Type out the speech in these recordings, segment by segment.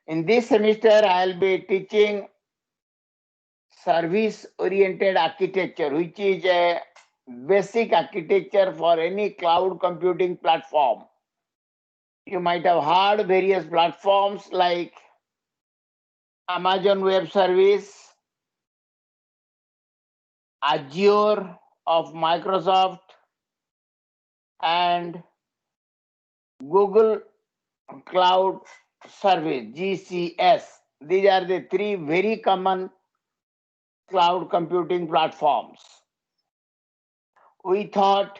In this semester, I'll be teaching service-oriented architecture, which is a basic architecture for any cloud computing platform. You might have heard various platforms like Amazon Web Service, Azure of Microsoft, and Google Cloud Service, GCS. These are the three very common cloud computing platforms. We thought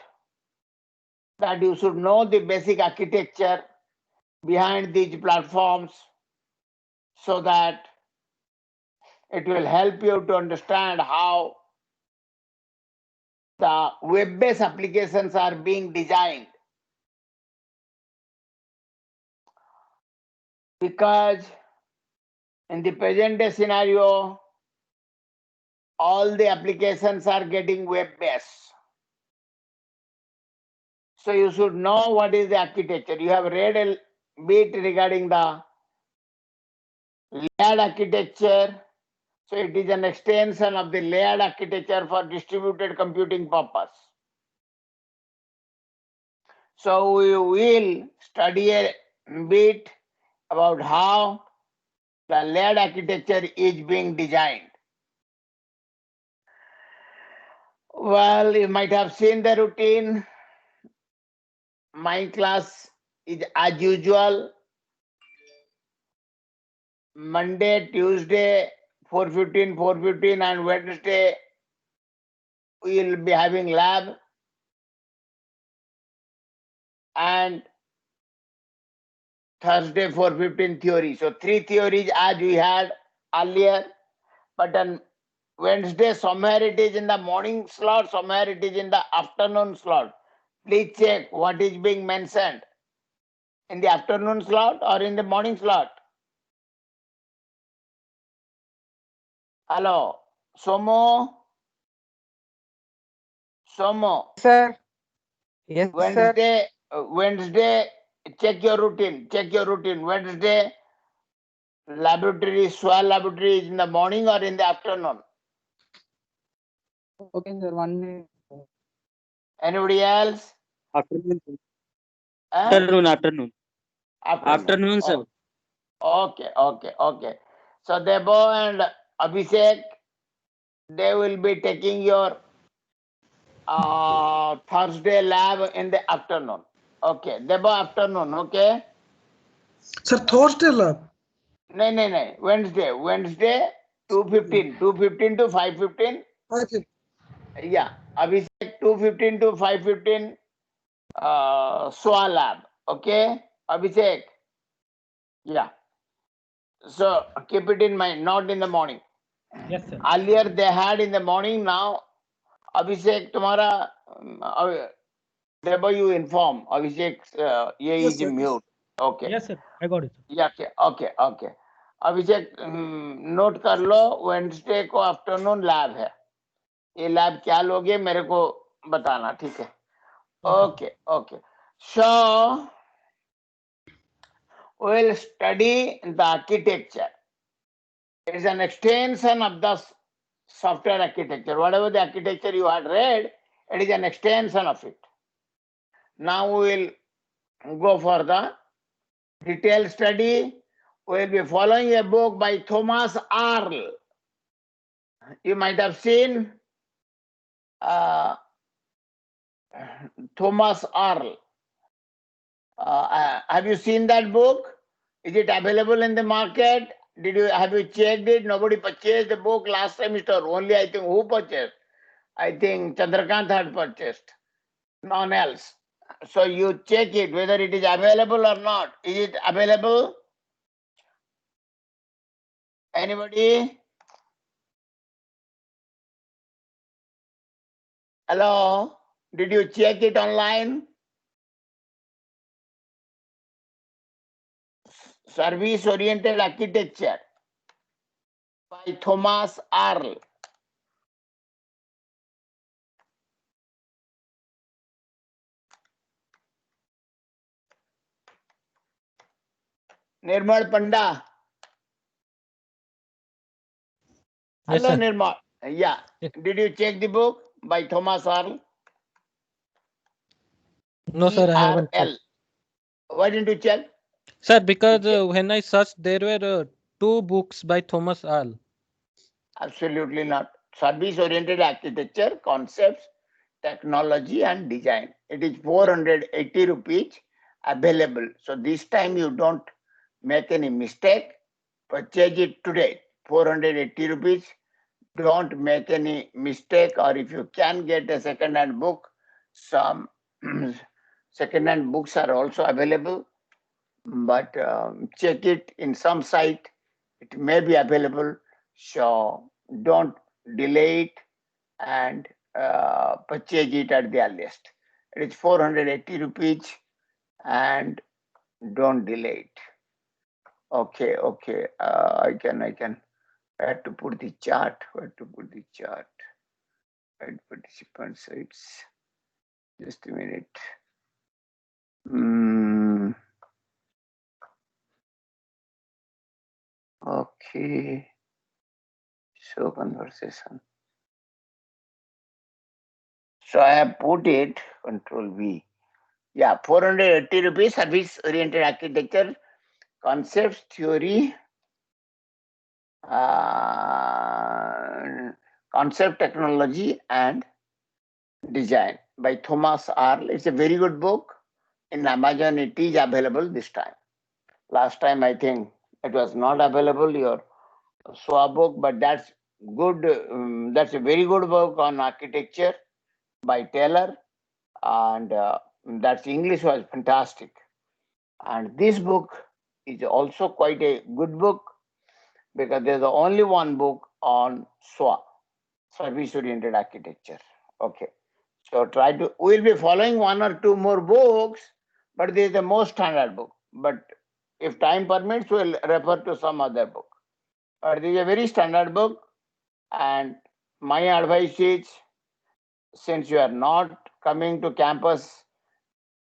that you should know the basic architecture behind these platforms so that it will help you to understand how the web-based applications are being designed. Because in the present day scenario, all the applications are getting web-based. So you should know what is the architecture. You have read a bit regarding the layered architecture. So it is an extension of the layered architecture for distributed computing purpose. So we will study a bit about how the layered architecture is being designed. Well, you might have seen the routine. My class is as usual, Monday, Tuesday, 4:15, and Wednesday we will be having lab. And Thursday, 4:15 theory. So 3 theories as we had earlier, but on Wednesday, somewhere it is in the morning slot, somewhere it is in the afternoon slot. Please check what is being mentioned in the afternoon slot or in the morning slot. Hello, Somo? Somo? Sir. Yes, sir. Wednesday, check your routine. Wednesday, laboratory, SWAL laboratory is in the morning or in the afternoon? Okay, sir. 1 minute. Anybody else? Afternoon. Huh? Afternoon. Afternoon, sir. Okay. So Debo and Abhishek, they will be taking your Thursday lab in the afternoon. Okay, Debo afternoon, okay? Sir, Thursday lab. No. Wednesday 2:15 to 5:15. Okay. Yeah, Abhishek 2:15 to 5:15 SWA lab. Okay, Abhishek. Yeah. So keep it in mind, not in the morning. Yes, sir. Earlier they had in the morning, now Abhishek tomorrow, Debo you inform Abhishek ye Yes, is sir. mute. Okay. Yes, sir. I got it. Yeah, okay. Abhishek note कर लो, Wednesday को afternoon lab है. ये lab क्या लोगे मेरे को बताना, ठीक है? Okay. So we'll study the architecture. It is an extension of the software architecture. Whatever the architecture you had read, it is an extension of it. Now we will go for the detailed study. We will be following a book by Thomas Arl. You might have seen Thomas Arl. Have you seen that book? Is it available in the market? Have you checked it? Nobody purchased the book last semester. Only I think who purchased? I think Chandrakant had purchased. None else. So you check it whether it is available or not. Is it available? Anybody? Hello? Did you check it online? Service Oriented Architecture by Thomas Arl. Nirmal Panda. Yes, Hello, sir. Nirmal. Yeah. Yes. Did you check the book by Thomas Arl? No, sir, I haven't checked. ERL. Why didn't you check? Sir, because check. when I searched, there were two books by Thomas Arl. Absolutely not. Service-oriented architecture, concepts, technology and design. It is 480 rupees available. So this time you don't make any mistake. Purchase it today. 480 rupees. Don't make any mistake, or if you can get a second-hand book, some second-hand books are also available, but check it in some site. It may be available. So don't delay it and purchase it at the earliest. It is 480 rupees and don't delay it. Okay. I can. I had to put the chart. Add participants. It's just a minute. Okay. Show conversation. So I have put it, Control V. Yeah, 480 rupees, service oriented architecture, concepts, theory, concept, technology, and design by Thomas Arl. It's a very good book. In Amazon, it is available this time. Last time, I think it was not available, your SWA book, but that's good. That's a very good book on architecture by Taylor. And that's English was fantastic. And this book is also quite a good book because there's only one book on SWA, service-oriented architecture. Okay. So we'll be following one or two more books, but this is the most standard book. But if time permits, we'll refer to some other book. But this is a very standard book. And my advice is, since you are not coming to campus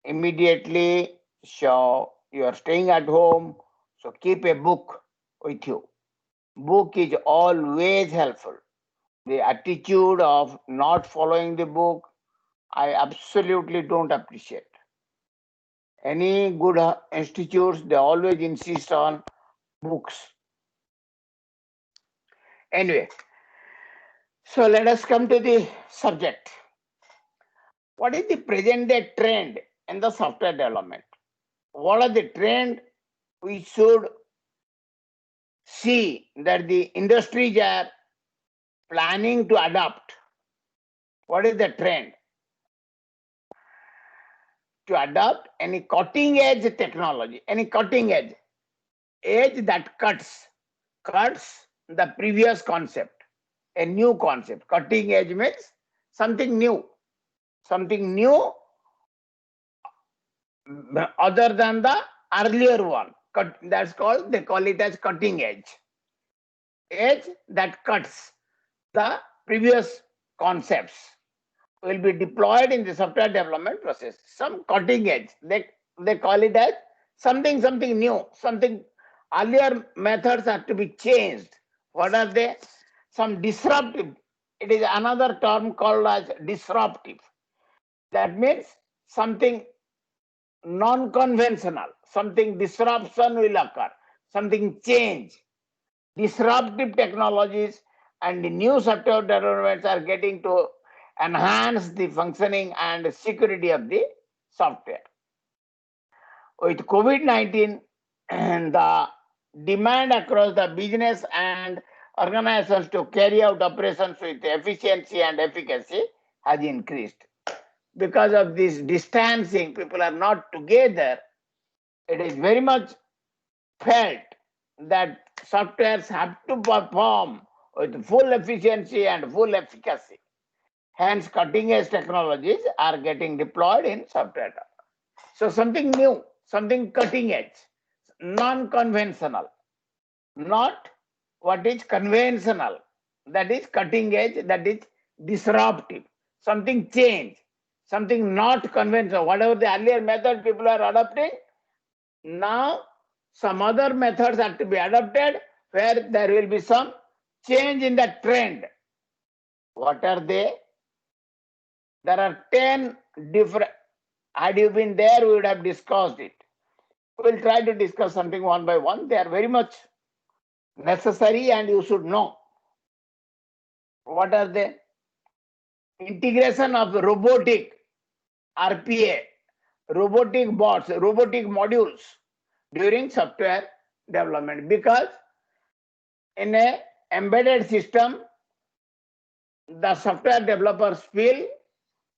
immediately, so you are staying at home, so keep a book with you. Book is always helpful. The attitude of not following the book, I absolutely don't appreciate. Any good institutes, they always insist on books. Anyway, so let us come to the subject. What is the present day trend in the software development? What are the trends we should see that the industries are planning to adopt? What is the trend? To adopt any cutting edge technology, any cutting edge that cuts the previous concept, a new concept. Cutting edge means something new other than the earlier one. That's called, they call it as cutting edge that cuts the previous concepts will be deployed in the software development process. Some cutting edge, they call it as something new, something earlier methods have to be changed. What are they? Some disruptive. It is another term called as disruptive. That means something non-conventional, something disruption will occur, something change. Disruptive technologies and the new software developments are getting to enhance the functioning and security of the software. With COVID-19 and the demand across the business and organizations to carry out operations with efficiency and efficacy has increased. Because of this distancing, people are not together. It is very much felt that softwares have to perform with full efficiency and full efficacy. Hence, cutting edge technologies are getting deployed in software. So something new, something cutting edge, non-conventional, not what is conventional, that is cutting edge, that is disruptive, something change, something not conventional. Whatever the earlier method people are adopting, now some other methods have to be adopted where there will be some change in the trend. What are they? There are 10 different. Had you been there, we would have discussed it. We'll try to discuss something one by one. They are very much necessary and you should know. What are they? Integration of robotic RPA, robotic bots, robotic modules during software development, because in a embedded system, the software developers feel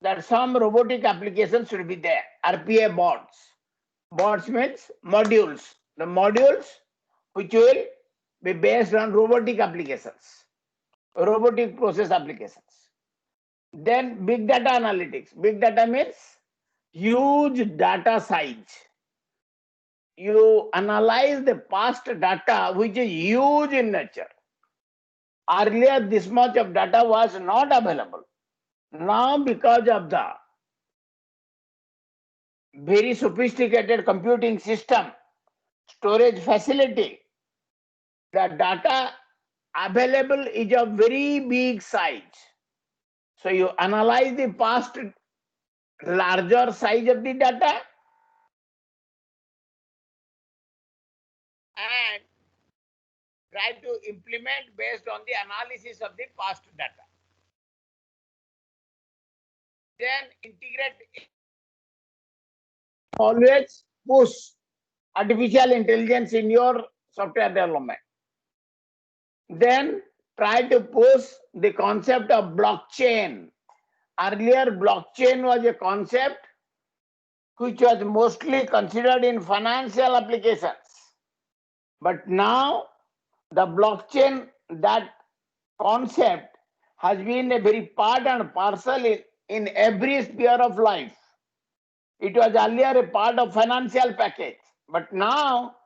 that some robotic applications should be there. RPA bots. Bots means modules. The modules which will be based on robotic applications, robotic process applications. Then big data analytics. Big data means huge data size. You analyze the past data which is huge in nature. Earlier, this much of data was not available. Now, because of the very sophisticated computing system, storage facility, the data available is of very big size. So you analyze the past larger size of the data and try to implement based on the analysis of the past data. Then integrate. Always push artificial intelligence in your software development. Then try to push the concept of blockchain. Earlier, blockchain was a concept which was mostly considered in financial applications. But now, the blockchain, that concept has been a very part and parcel in every sphere of life. It was earlier a part of financial package. But now,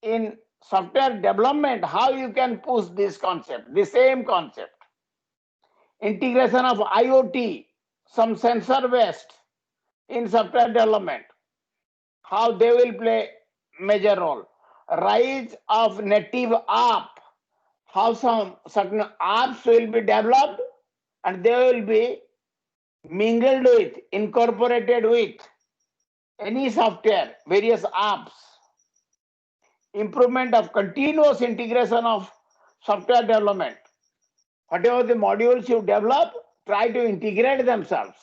in software development, how you can push this concept, the same concept. Integration of IoT, some sensor based in software development, how they will play major role. Rise of native app, how some certain apps will be developed and they will be mingled with, incorporated with any software, various apps. Improvement of continuous integration of software development. Whatever the modules you develop, try to integrate themselves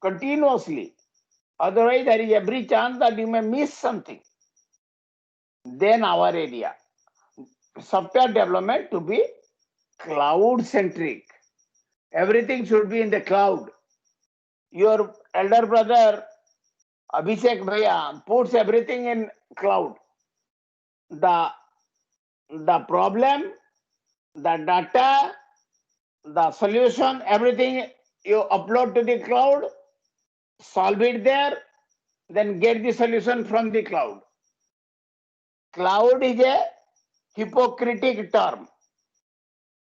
continuously. Otherwise, there is every chance that you may miss something. Then our area, software development to be cloud centric. Everything should be in the cloud. Your elder brother Abhishek Bhaiya puts everything in cloud. The problem, the data, the solution, everything you upload to the cloud, solve it there, then get the solution from the cloud. Cloud is a hypocritic term.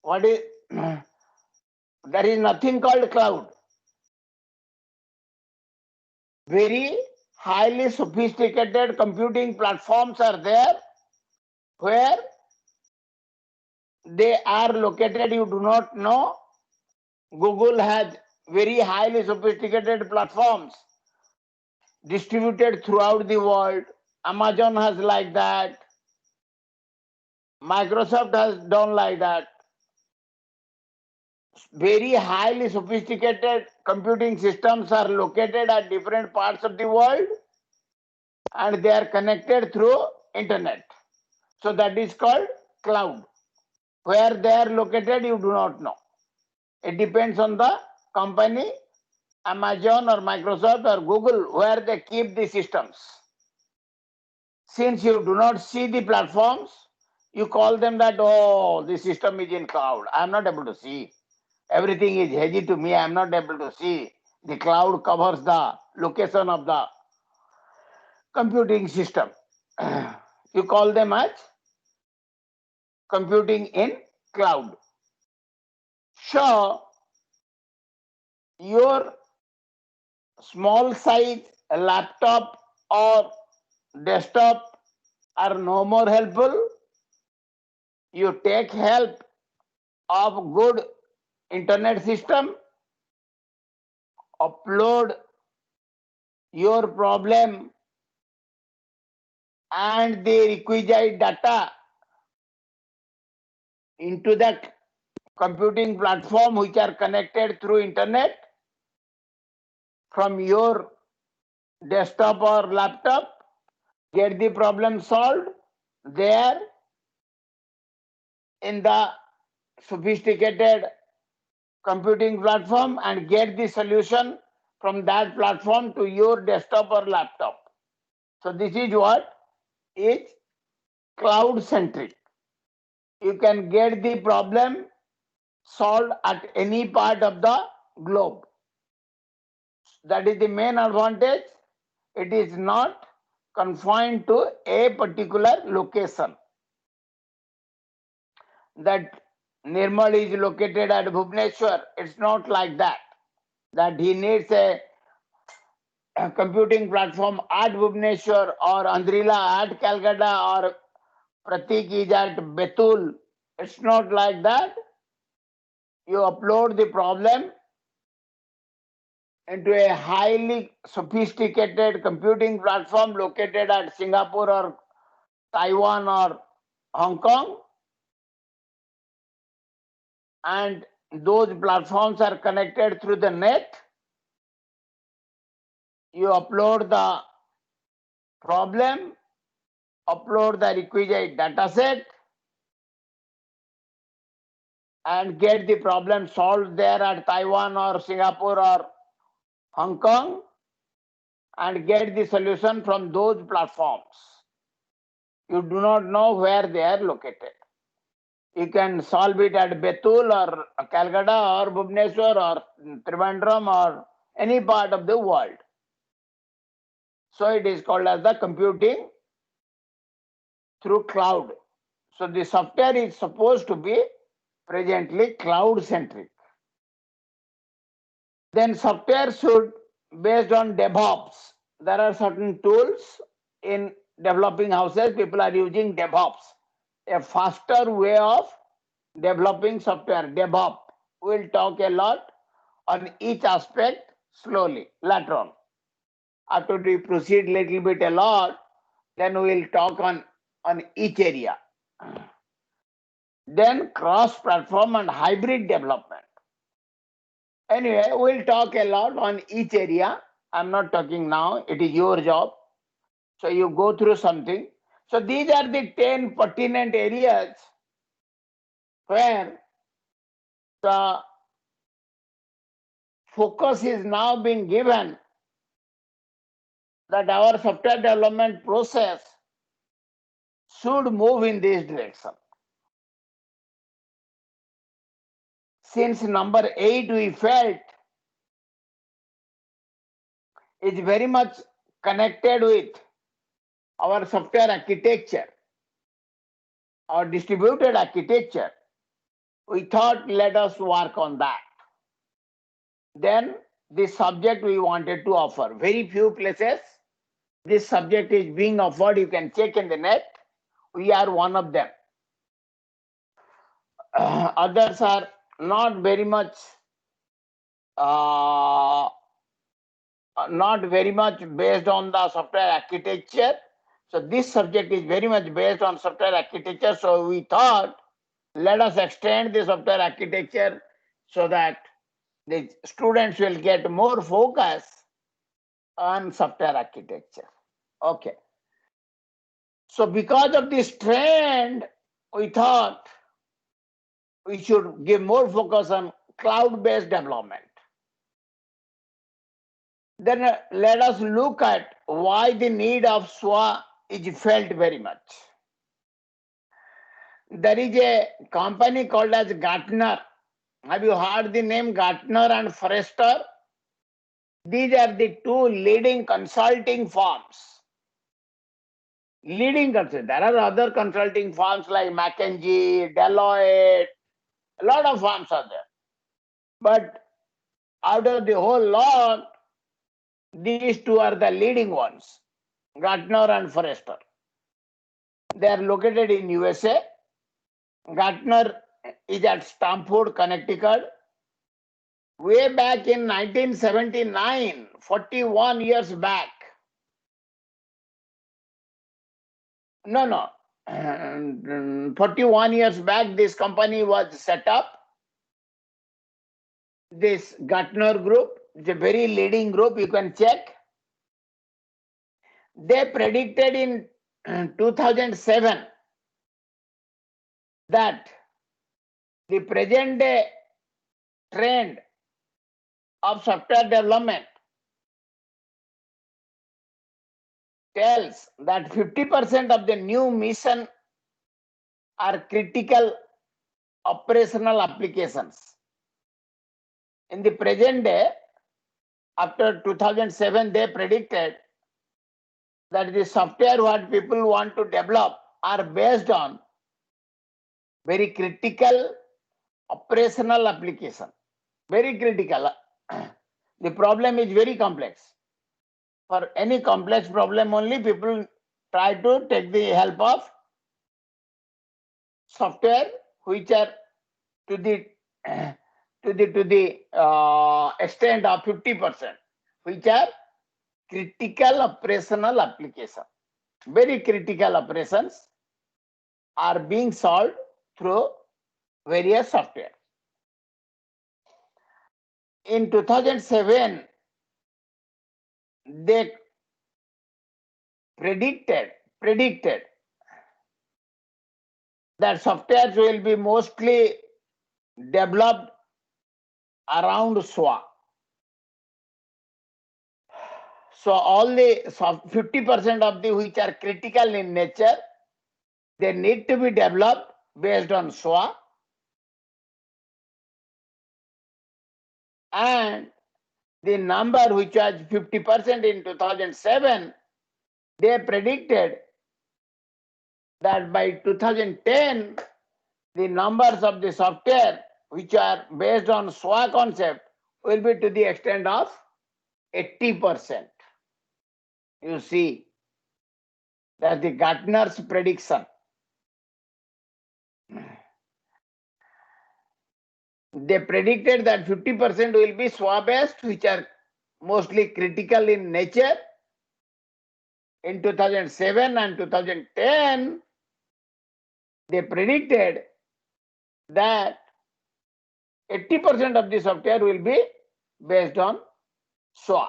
What is there is nothing called cloud. Very highly sophisticated computing platforms are there where they are located, you do not know. Google has very highly sophisticated platforms distributed throughout the world. Amazon has like that. Microsoft has done like that. Very highly sophisticated computing systems are located at different parts of the world and they are connected through internet. So that is called cloud. Where they are located, you do not know. It depends on the company, Amazon or Microsoft or Google, where they keep the systems. Since you do not see the platforms, you call them that, oh, the system is in cloud. I am not able to see. Everything is hazy to me. I am not able to see. The cloud covers the location of the computing system. You call them as computing in cloud. So, your small size laptop or desktop are no more helpful. You take help of good internet system, upload your problem and the requisite data into that computing platform which are connected through internet from your desktop or laptop, get the problem solved there in the sophisticated computing platform and get the solution from that platform to your desktop or laptop. So this is what is cloud centric. You can get the problem solved at any part of the globe. That is the main advantage. It is not confined to a particular location. That Nirmal is located at Bhubaneswar. It's not like that. That he needs a computing platform at Bhubaneswar or Andrila at Calcutta or Pratik is at Betul. It's not like that. You upload the problem into a highly sophisticated computing platform located at Singapore or Taiwan or Hong Kong, and those platforms are connected through the net. You upload the problem, upload the requisite data set, and get the problem solved there at Taiwan or Singapore or Hong Kong, and get the solution from those platforms. You do not know where they are located. You can solve it at Betul or Calcutta or Bhubaneswar or Trivandrum or any part of the world. So it is called as the computing through cloud. So the software is supposed to be presently cloud centric. Then software should based on DevOps. There are certain tools in developing houses. People are using DevOps, a faster way of developing software. DevOps. We'll talk a lot on each aspect slowly later on. After we proceed little bit a lot, then we'll talk on each area. Then cross-platform and hybrid development. Anyway, we'll talk a lot on each area. I'm not talking now. It is your job. So you go through something. So these are the 10 pertinent areas where the focus is now being given that our software development process should move in this direction. Since number 8 we felt is very much connected with our software architecture, our distributed architecture, we thought let us work on that. Then this subject we wanted to offer. Very few places this subject is being offered. You can check in the net. We are one of them. Others are not very much based on the software architecture. So this subject is very much based on software architecture. So we thought, let us extend the software architecture so that the students will get more focus on software architecture. Okay. So because of this trend, we thought we should give more focus on cloud-based development. Then let us look at why the need of SWA is felt very much. There is a company called as Gartner. Have you heard the name Gartner and Forrester? These are the two leading consulting firms. There are other consulting firms like McKinsey, Deloitte, a lot of firms are there. But out of the whole lot, these two are the leading ones, Gartner and Forrester. They are located in USA. Gartner is at Stamford, Connecticut. Way back in 1979, 41 years back. No. 41 years back, this company was set up. This Gartner Group, it's a very leading group, you can check. They predicted in 2007 that the present day trend of software development tells that 50% of the new mission are critical operational applications. In the present day, after 2007, they predicted that the software what people want to develop are based on very critical operational application. Very critical. The problem is very complex. For any complex problem only, people try to take the help of software which are to the extent of 50%, which are critical operational application. Very critical operations are being solved through various software. In 2007, they predicted that softwares will be mostly developed around SWA. So all the 50% of the which are critical in nature, they need to be developed based on SWA. And the number which was 50% in 2007, they predicted that by 2010, the numbers of the software which are based on SWA concept will be to the extent of 80%. You see, that's the Gartner's prediction. They predicted that 50% will be SWA based, which are mostly critical in nature. In 2007 and 2010, they predicted that 80% of the software will be based on SWA.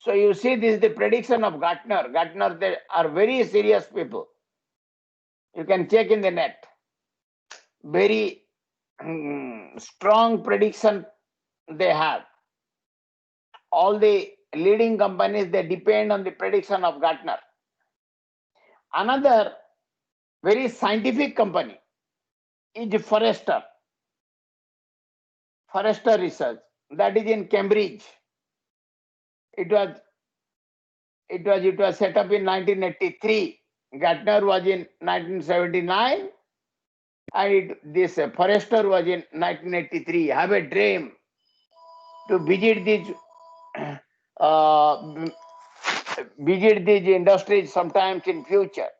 So you see, this is the prediction of Gartner. Gartner, they are very serious people. You can check in the net. Very strong prediction they have. All the leading companies, they depend on the prediction of Gartner. Another very scientific company is Forrester. Forrester Research, that is in Cambridge. It was set up in 1983. Gartner was in 1979, and this Forrester was in 1983. I have a dream to visit these industries sometimes in future.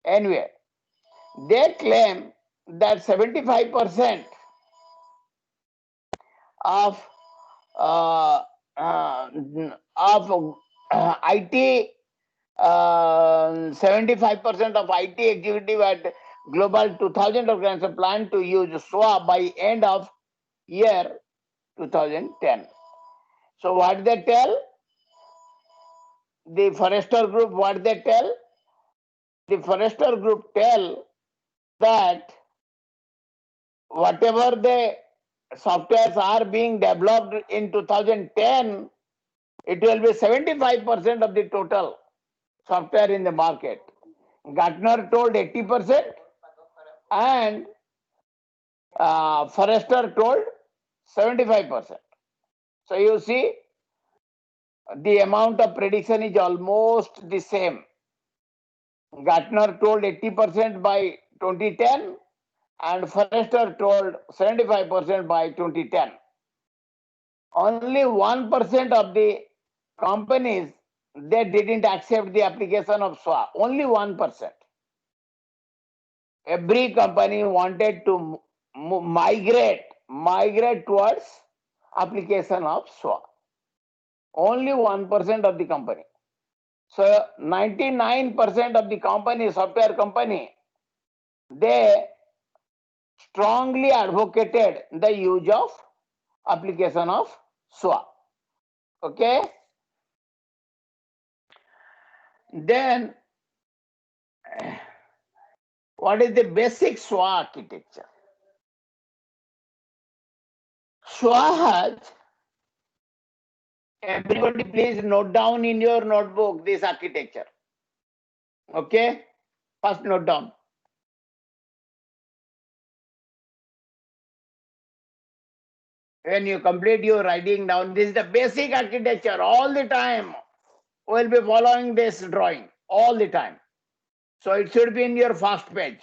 Anyway, they claim that 75% of IT, 75% of IT executive at Global 2000 organization plan to use SWA by end of year 2010. So what they tell? The Forrester Group, what they tell? The Forrester Group tell that whatever the softwares are being developed in 2010, it will be 75% of the total software in the market. Gartner told 80% and Forrester told 75%. So you see, the amount of prediction is almost the same. Gartner told 80% by 2010 and Forrester told 75% by 2010. Only 1% of the companies, they didn't accept the application of SWA. Only 1%. every company wanted to migrate towards application of SWA. Only 1% of the company. So 99% of the company, software company, they strongly advocated the use of application of SWA. Okay. Then what is the basic SWA architecture? SWA has, everybody please note down in your notebook this architecture. Okay, first note down. When you complete your writing down, this is the basic architecture. All the time we'll be following this drawing all the time. So it should be in your first page.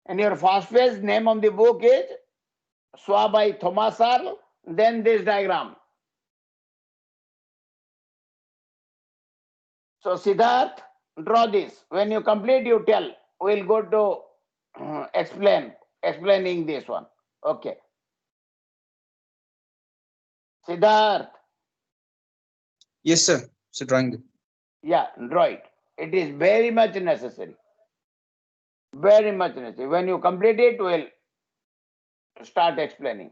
And your first page, name of the book is SWA by Thomas Searle. Then this diagram. So Siddharth, draw this. When you complete, you tell. We'll go to explaining this one. Okay. Siddharth. Yes, sir. So drawing. Yeah, draw it. It is very much necessary. Very much necessary. When you complete it, we'll start explaining.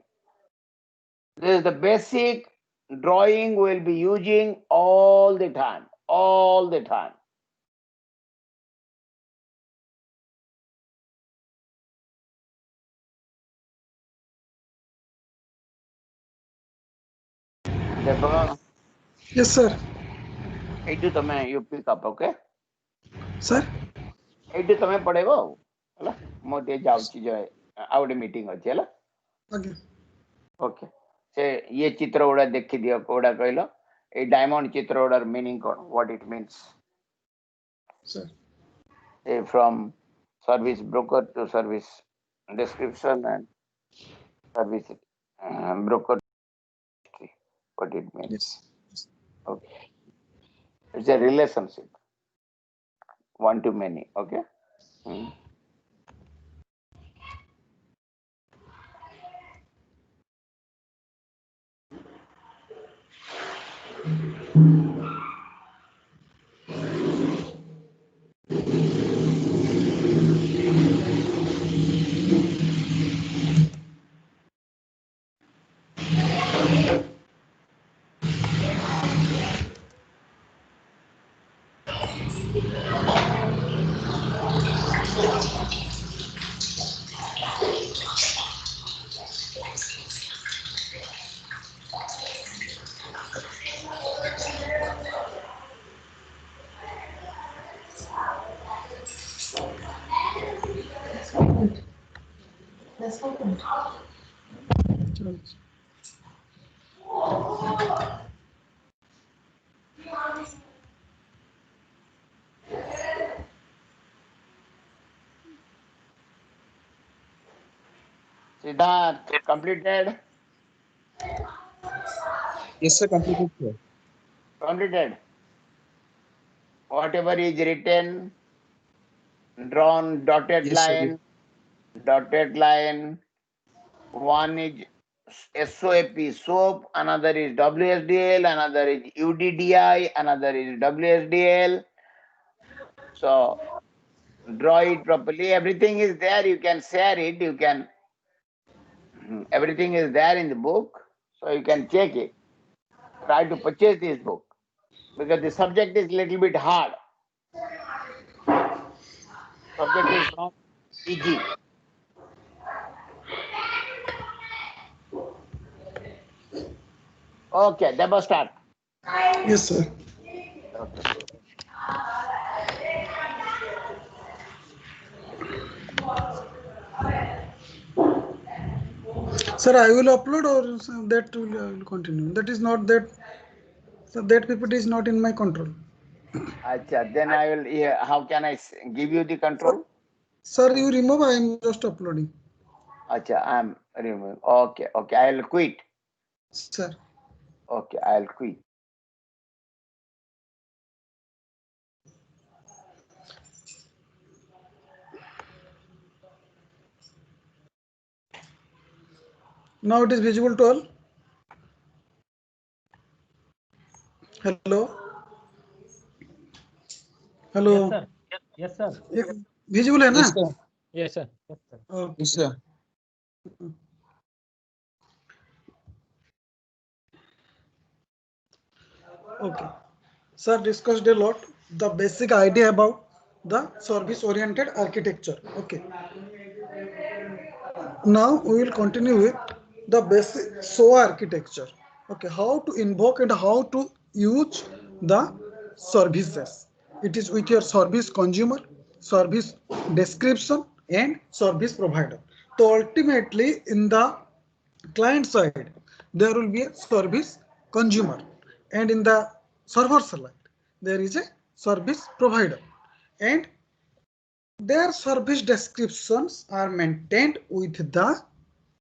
This is the basic drawing we'll be using all the time. All the time. Deborah, Yes, sir. you pick up, okay? Sir? ଏଇଠି ତମେ ପଢେଇବ ଆଉ ହେଲା ମୁଁ ଟିକେ ଯାଉଛି ଯେ ଆଉ ଗୋଟେ ମିଟିଂ ଅଛି ହେଲା Okay. ଓକେ ସେ ଇଏ ଚିତ୍ର ଗୁଡା ଦେଖିଦିଅ କୋଉଟା କହିଲ ଏଇ ଡାଇମଣ୍ଡ ଚିତ୍ର ଗୁଡାର ମିନିଂ କଣ what it means Sir. from service broker to service description and service broker history, what it means. Yes. Okay, it's a relationship, one to many. Okay. Siddharth, completed? Yes, sir. Completed, sir. Completed. Whatever is written, drawn, dotted Yes, sir. line, dotted line. One is SOAP, SOAP, another is WSDL, another is UDDI, another is WSDL. So draw it properly. Everything is there. You can share it. You can. Everything is there in the book, so you can check it. Try to purchase this book because the subject is little bit hard. Subject is not easy. Okay, Debo, start. Yes, sir. Okay. Sir, I will upload or that will continue. That is not that. So that PPT is not in my control. Acha, then I will. Yeah, how can I give you the control? Sir, you remove. I am just uploading. Acha, I'm removing. Okay, okay. I'll quit. Sir. Okay, I'll quit. Now it is visible to all. Hello. Hello. Yes, sir. Yes, sir. Visible है ना? Yes, sir. Yes, sir. Yes, sir. Okay. Yes, sir. Okay. Sir discussed a lot the basic idea about the service oriented architecture. Okay. Now we will continue with the basic SOA architecture. Okay, how to invoke and how to use the services. It is with your service consumer, service description, and service provider. So ultimately, in the client side, there will be a service consumer, and in the server side, there is a service provider, and their service descriptions are maintained with the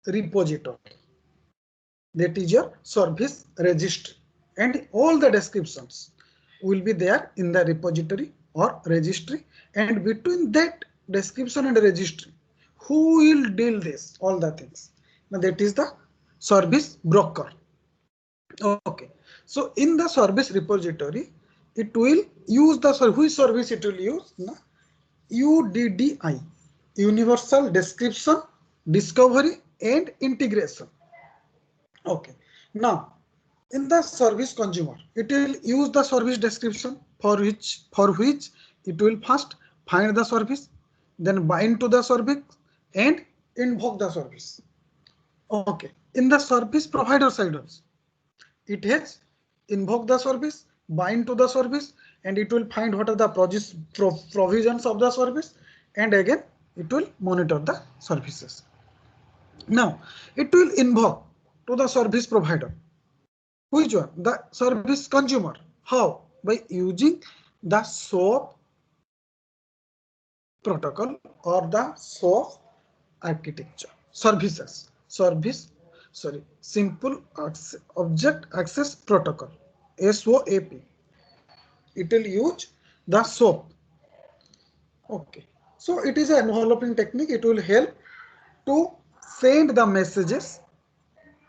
repository. That is your service registry, and all the descriptions will be there in the repository or registry, and between that description and registry, who will deal this all the things? Now that is the service broker. Okay, so in the service repository, it will use the which service it will use? UDDI, Universal Description, Discovery and Integration. Okay, now in the service consumer, it will use the service description for which it will first find the service, then bind to the service and invoke the service. Okay, in the service provider side also, it has invoke the service, bind to the service, and it will find what are the provisions of the service, and again it will monitor the services. Now it will invoke to the service provider. Which one? The service consumer. How? By using the SOAP protocol or the SOAP architecture. Services. Simple Object Access Protocol. SOAP. It will use the SOAP. Okay. So it is an enveloping technique. It will help to send the messages,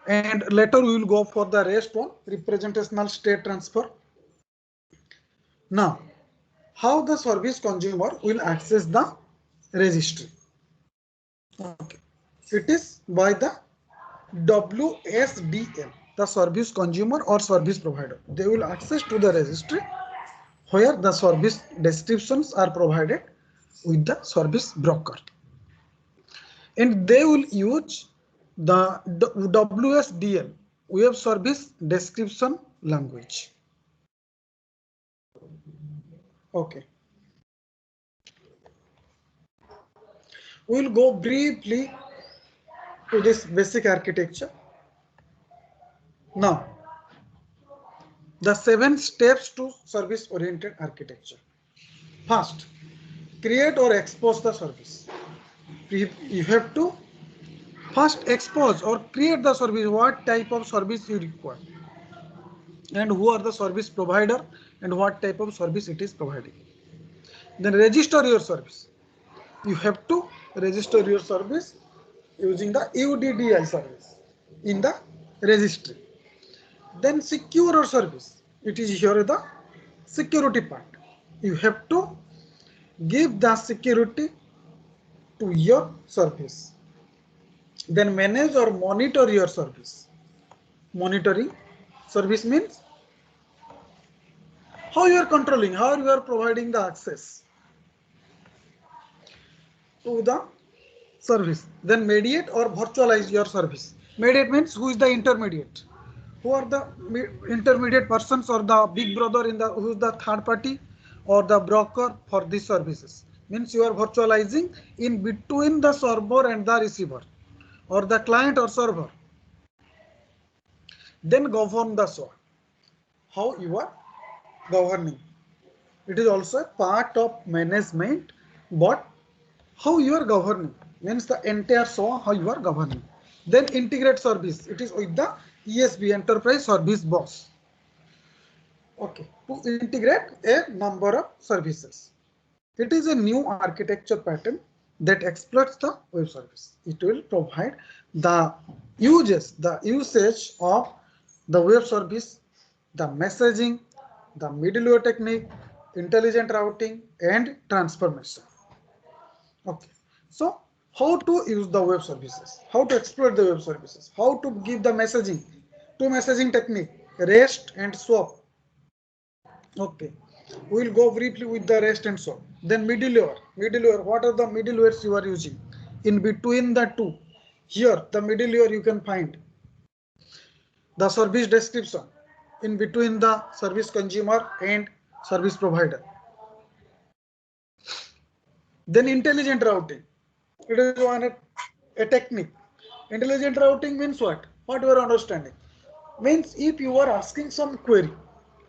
and later we will go for the rest one, representational state transfer. Now, how the service consumer will access the registry? Okay. It is by the WSDL, the service consumer or service provider. They will access to the registry where the service descriptions are provided with the service broker, and they will use the WSDL, Web Service Description Language. Okay. We will go briefly to this basic architecture. Now, the 7 steps to service oriented architecture. First, create or expose the service. You have to first expose or create the service, what type of service you require, and who are the service provider and what type of service it is providing. Then register your service. You have to register your service using the UDDI service in the registry. Then secure your service. It is here the security part. You have to give the security to your service. Then manage or monitor your service. Monitoring service means how you are controlling, how you are providing the access to the service. Then mediate or virtualize your service. Mediate means who is the intermediate, who are the intermediate persons or the big brother in the who is the third party or the broker for these services. Means you are virtualizing in between the server and the receiver or the client or server. Then govern the SOA. How you are governing. It is also a part of management, but how you are governing means the entire SOA, how you are governing. Then integrate service. It is with the ESB, Enterprise Service Bus. Okay, to integrate a number of services. It is a new architecture pattern that exploits the web service. It will provide the the usage of the web service, the messaging, the middleware technique, intelligent routing, and transformation. Okay, so how to use the web services, how to exploit the web services, how to give the messaging, two messaging technique, REST and SWAP. Okay, we'll go briefly with the REST and SWAP. Then middleware, what are the middlewares you are using in between the two? Here the middleware you can find the service description in between the service consumer and service provider. Then intelligent routing, it is one a technique. Intelligent routing means what? What you are understanding? Means if you are asking some query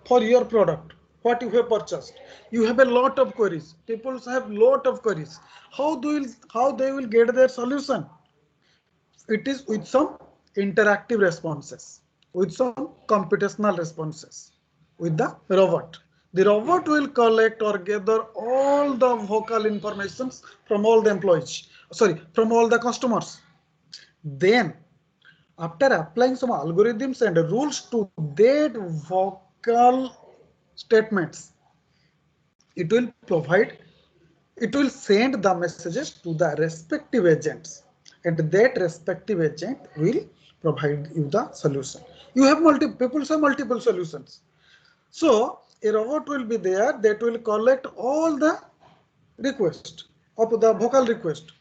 for your product, what you have purchased, you have a lot of queries. People have lot of queries. How they will get their solution? It is with some interactive responses, with some computational responses, with the robot. The robot will collect or gather all the vocal informations from all the employees, sorry, from all the customers. Then, after applying some algorithms and rules to that vocal statements, it will send the messages to the respective agents, and that respective agent will provide you the solution. You have multiple solutions. So a robot will be there that will collect all the request of the vocal request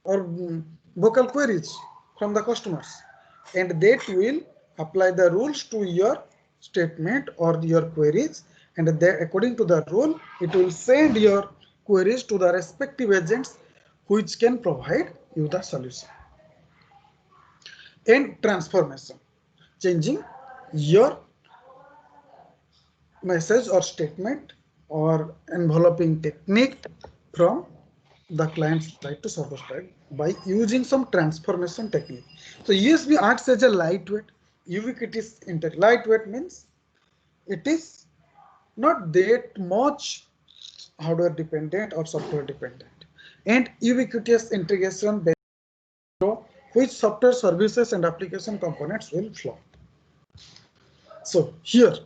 or vocal queries from the customers, and that will apply the rules to your statement or your queries, and according to the rule it will send your queries to the respective agents which can provide you the solution. And transformation, changing your message or statement or enveloping technique from the client side to server side by using some transformation technique. So USB acts as a lightweight, ubiquitous internet. Lightweight means it is not that much hardware dependent or software dependent, and ubiquitous integration based on which software services and application components will flow. So here,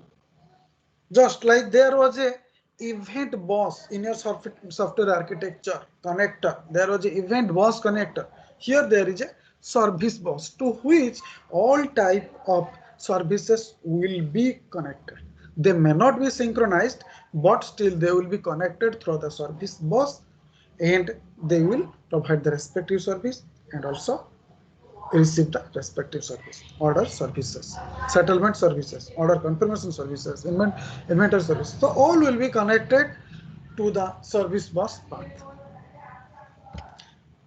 just like there was a event bus in your software architecture connector, there was an event bus connector. Here there is a service bus to which all type of services will be connected. They may not be synchronized, but still they will be connected through the service bus, and they will provide the respective service and also receive the respective service, order services, settlement services, order confirmation services, inventory services. So all will be connected to the service bus path.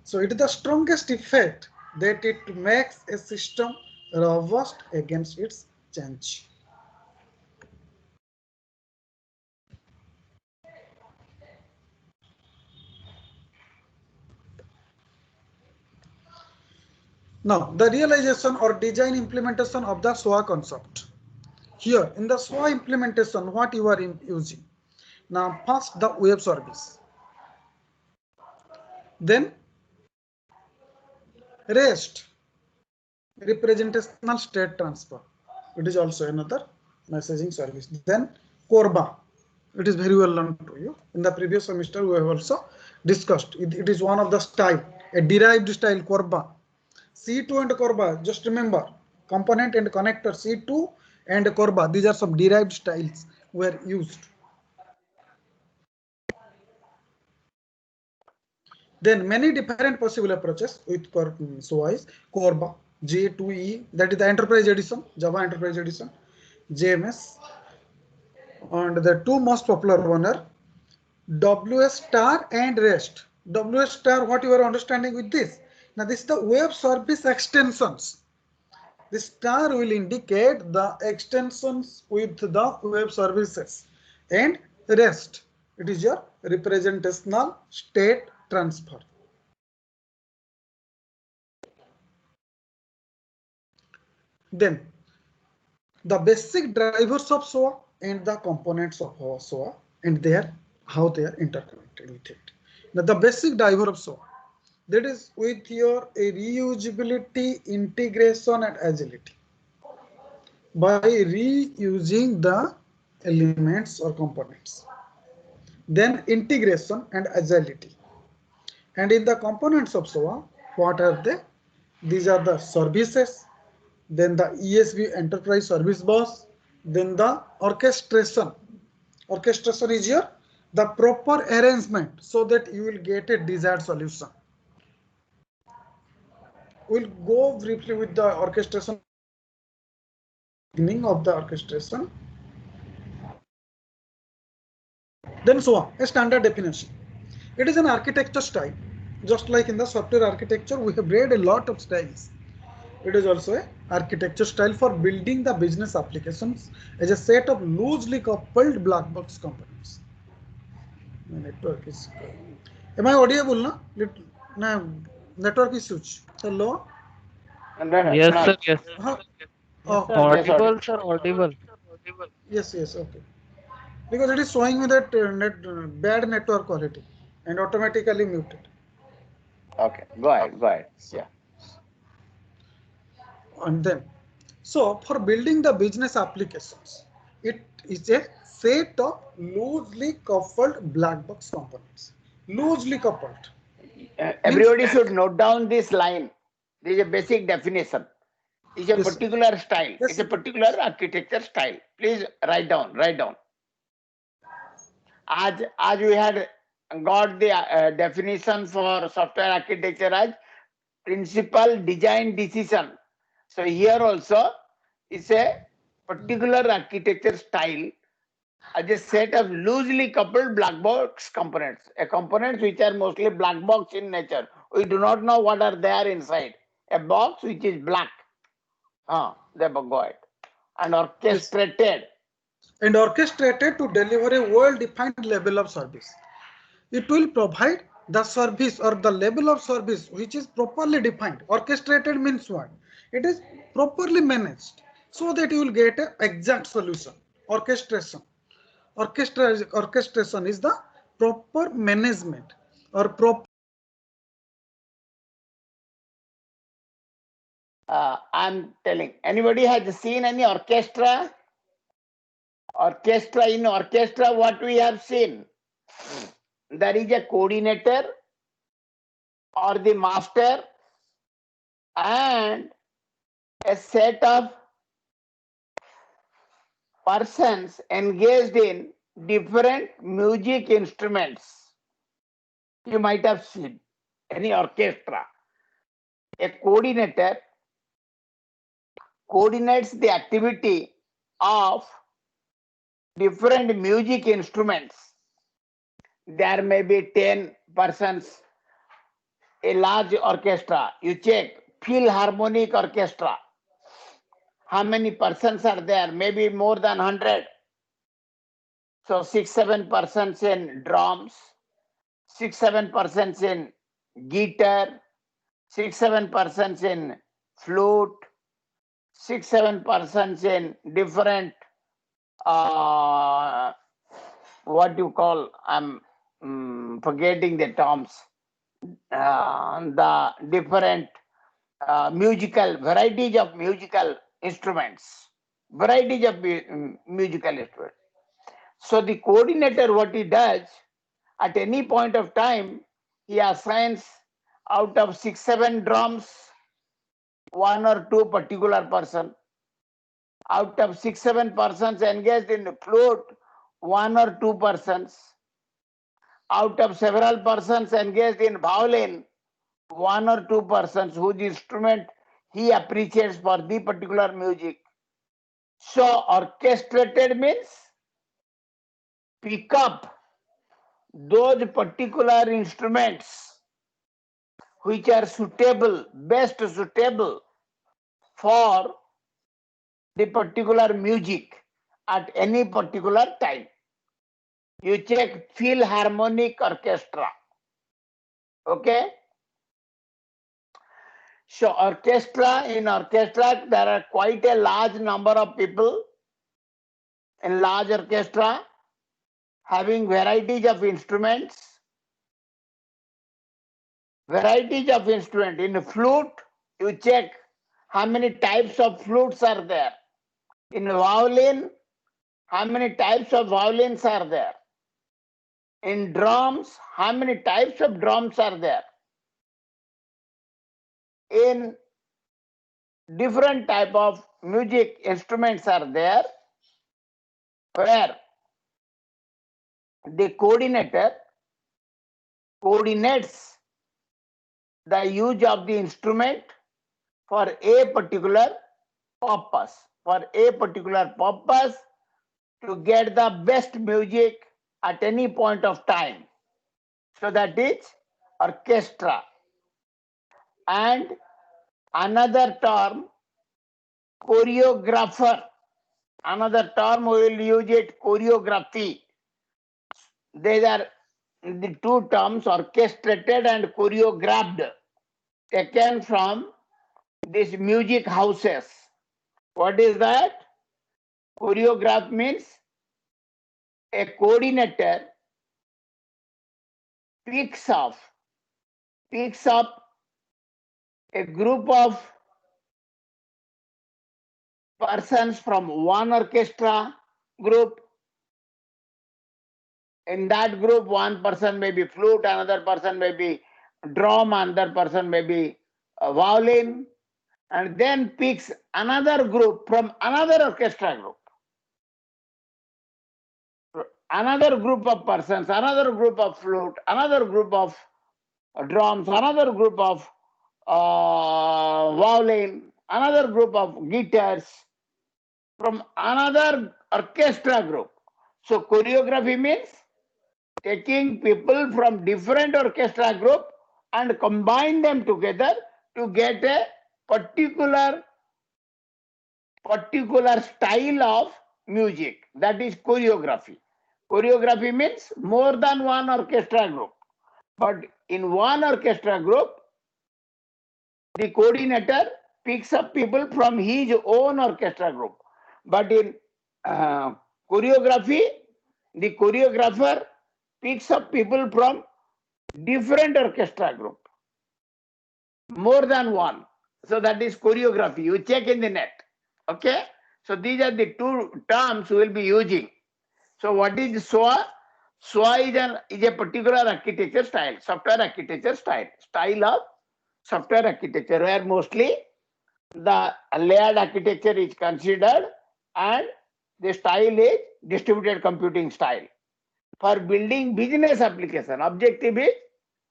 So it is the strongest effect that it makes a system robust against its change. Now, the realization or design implementation of the SOA concept. Here in the SOA implementation, what you are using? Now, first the web service, then REST, representational state transfer. It is also another messaging service. Then CORBA, it is very well known to you. In the previous semester, we have also discussed. It is one of the style, a derived style CORBA. C2 and CORBA, just remember, component and connector C2 and CORBA, these are some derived styles were used. Then many different possible approaches with SOA is CORBA, J2E, that is the Enterprise Edition, Java Enterprise Edition, JMS, and the two most popular one are WS star and REST. WS star, what you are understanding with this? Now this is the web service extensions. This star will indicate the extensions with the web services, and REST, it is your representational state transfer. Then the basic drivers of SOA and the components of SOA and how they are interconnected with it. Now the basic driver of SOA. That is with your reusability, integration, and agility. By reusing the elements or components. Then integration and agility. And in the components of SOA, what are they? These are the services, then the ESB enterprise service bus, then the orchestration. Orchestration is here the proper arrangement so that you will get a desired solution. We'll go briefly with the orchestration beginning of the orchestration. Then SOA, a standard definition. It is an architecture style. Just like in the software architecture, we have read a lot of styles. It is also a architecture style for building the business applications as a set of loosely coupled black box components. My network is. Am I audible? No, network issues. Hello. Yes, sir. Yes. Oh, Audible, sir. Audible. yes, okay. Because it is showing me that bad network quality and automatically muted. Okay, go ahead. Yeah. And then, so for building the business applications, it is a set of loosely coupled black box components. Loosely coupled. Everybody should note down this line. This is a basic definition. It's a Yes, particular style. Yes, It's a particular architecture style. Please write down. As we had got the definition for software architecture as principal design decision. So here also is a particular architecture style as a set of loosely coupled black box components. Components which are mostly black box in nature. We do not know what are there inside. A box which is black. They go ahead. And orchestrated. And orchestrated to deliver a well-defined level of service. It will provide the service or the level of service which is properly defined. Orchestrated means what? It is properly managed so that you will get an exact solution. Orchestration. Orchestration is the proper management or proper. I'm telling. Anybody has seen any orchestra? In orchestra, what we have seen? There is a coordinator or the master and a set of persons engaged in different music instruments. You might have seen any orchestra. A coordinator coordinates the activity of different music instruments. There may be 10 persons, a large orchestra. You check Philharmonic Orchestra. How many persons are there? Maybe more than 100. So 6-7 persons in drums, 6-7 persons in guitar, 6-7 persons in flute, 6-7 persons in different what you call, I'm forgetting the terms, the different musical varieties of musical instruments. So the coordinator, what he does, at any point of time, he assigns out of 6-7 drums, 1 or 2 particular person. Out of 6-7 persons engaged in the flute, 1 or 2 persons. Out of several persons engaged in violin, 1 or 2 persons whose instrument he appreciates for the particular music. So orchestrated means pick up those particular instruments which are best suitable for the particular music at any particular time. You check Philharmonic Orchestra. Okay? So in orchestra, there are quite a large number of people in large orchestra having varieties of instruments. Varieties of instrument. In flute, you check how many types of flutes are there. In violin, how many types of violins are there. In drums, how many types of drums are there. In different type of music instruments are there, where the coordinator coordinates the use of the instrument for a particular purpose. For a particular purpose, to get the best music at any point of time. So that is orchestra. And another term, choreographer. Another term we will use it, choreography. These are the two terms, orchestrated and choreographed, taken from these music houses. What is that? Choreograph means a coordinator picks up a group of persons from one orchestra group. In that group, one person may be flute, another person may be drum, another person may be a violin, and then picks another group from another orchestra group. Another group of persons, another group of flute, another group of drums, another group of violin, another group of guitars from another orchestra group. So choreography means taking people from different orchestra group and combine them together to get a particular style of music. That is choreography. Choreography means more than one orchestra group. But in one orchestra group, the coordinator picks up people from his own orchestra group. But in choreography, the choreographer picks up people from different orchestra group, more than one. So that is choreography. You check in the net. Okay. So these are the two terms we will be using. So what is SOA? SOA is a particular architecture style, software architecture style of software architecture, where mostly the layered architecture is considered and the style is distributed computing style. For building business application, objective is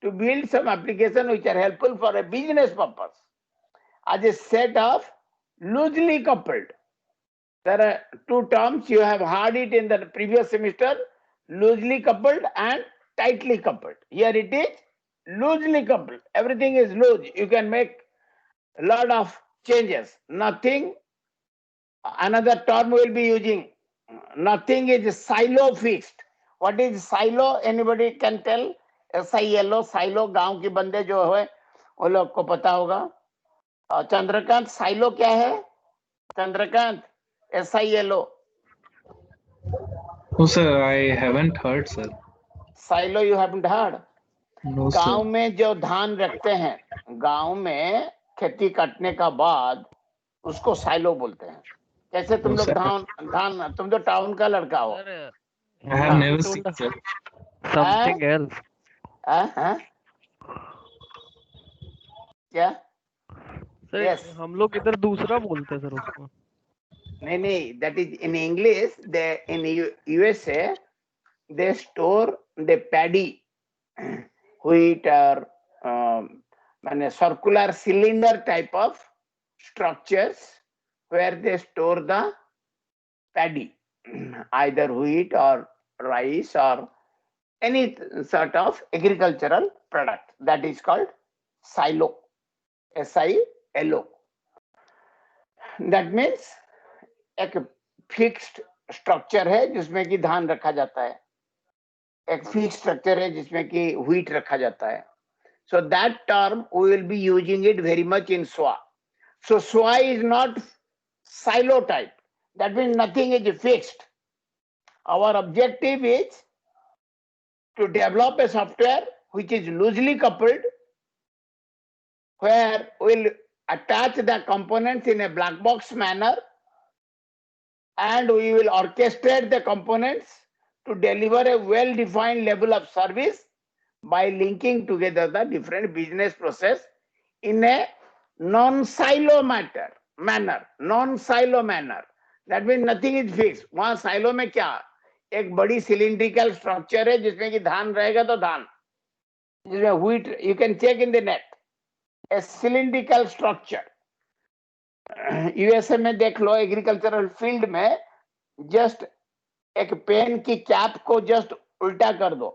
to build some application which are helpful for a business purpose as a set of loosely coupled. There are two terms, you have heard it in the previous semester, loosely coupled and tightly coupled. Here it is loosely coupled. Everything is loose. You can make a lot of changes. Nothing, another term we will be using, nothing is silo fixed. What is silo? Anybody can tell? SILO, silo, गांव के बंदे जो है वो लोग को पता होगा. चंद्रकांत, साइलो क्या है? Chandrakant, SILO. Oh, sir, I haven't heard, sir. Silo you haven't heard? No, गांव sir. में जो धान रखते हैं, गांव में खेती काटने का बाद उसको साइलो बोलते हैं. कैसे तुम लोग धान तुम तो टाउन का लड़का हो. Sir, I have हाँ. never you seen, told sir. something else. हाँ? क्या? Sir Yes. हम लोग इधर दूसरा बोलते हैं सर उसको. नहीं, that is in English. They in USA they store the paddy, wheat or circular cylinder type of structures where they store the paddy, either wheat or rice or any sort of agricultural product. That is called silo. SILO. That means एक fixed structure है जिसमें कि धान रखा जाता है. एक fixed structure है जिसमें कि व्हीट रखा जाता है. So that term we will be using it very much in SOA. So SOA is not silo type. That means nothing is fixed. Our objective is to develop a software which is loosely coupled where we'll attach the components in a black box manner, and we will orchestrate the components to deliver a well-defined level of service by linking together the different business process in a non-silo manner. Non-silo manner. That means nothing is fixed. वहां silo में क्या, एक बड़ी cylindrical structure है जिसमें कि धान रहेगा तो धान, जिसमें wheat, you can check in the net, a cylindrical structure. USA में देख लो, एग्रीकल्चरल फील्ड में जस्ट एक पेन की कैप को जस्ट उल्टा कर दो,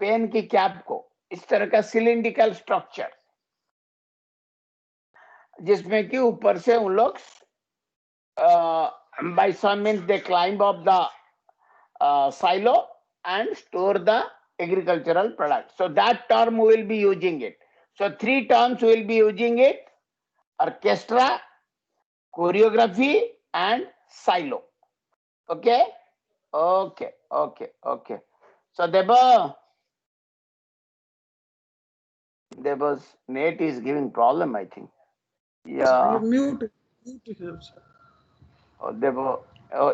पेन की कैप को, इस तरह का सिलिंड्रिकल स्ट्रक्चर, जिसमें कि ऊपर से उन लोग by some means they climb up the silo and store the agricultural product. So that term we will be using it. So three terms we will be using it: orchestra, choreography, and silo. Okay. So Deba's net is giving problem, I think. Yeah. Mute here, sir. Deba,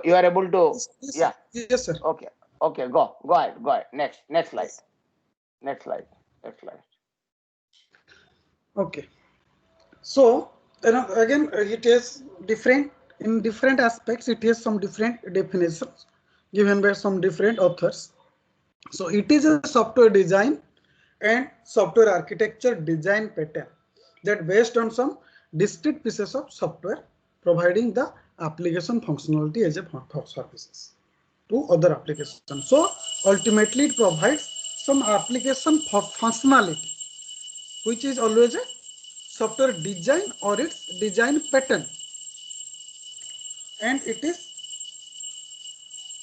you are able to. Yes, Yeah. Yes, sir. Okay. Go ahead. Next slide. Okay. So, again, it is different in different aspects. It has some different definitions given by some different authors. So, it is a software design and software architecture design pattern that based on some discrete pieces of software providing the application functionality as a services to other applications. So, ultimately, it provides some application functionality, which is always a software design or its design pattern, and it is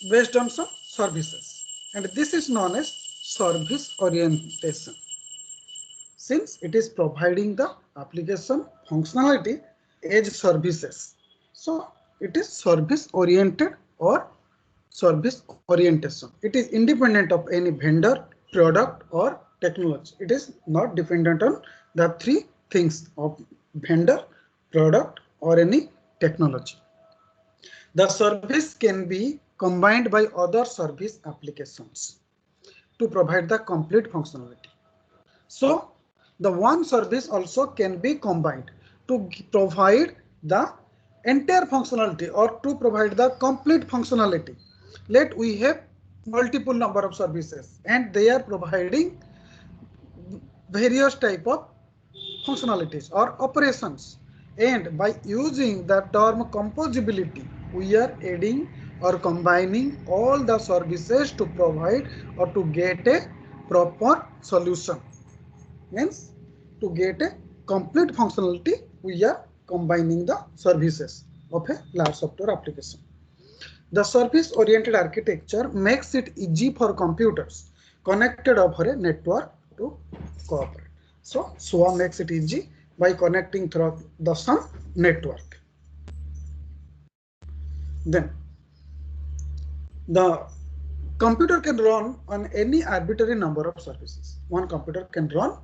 based on some services, and this is known as service orientation, since it is providing the application functionality as services. So it is service oriented or service orientation. It is independent of any vendor, product, or technology. It is not dependent on the three things of vendor, product, or any technology. The service can be combined by other service applications to provide the complete functionality. So the one service also can be combined to provide the entire functionality or to provide the complete functionality. Let we have multiple number of services and they are providing various type of functionalities or operations, and by using the term composability, we are adding or combining all the services to provide or to get a proper solution. Means to get a complete functionality, we are combining the services of a large software application. The service-oriented architecture makes it easy for computers connected over a network to cooperate. So SOA makes it easy by connecting through the some network. Then the computer can run on any arbitrary number of services. One computer can run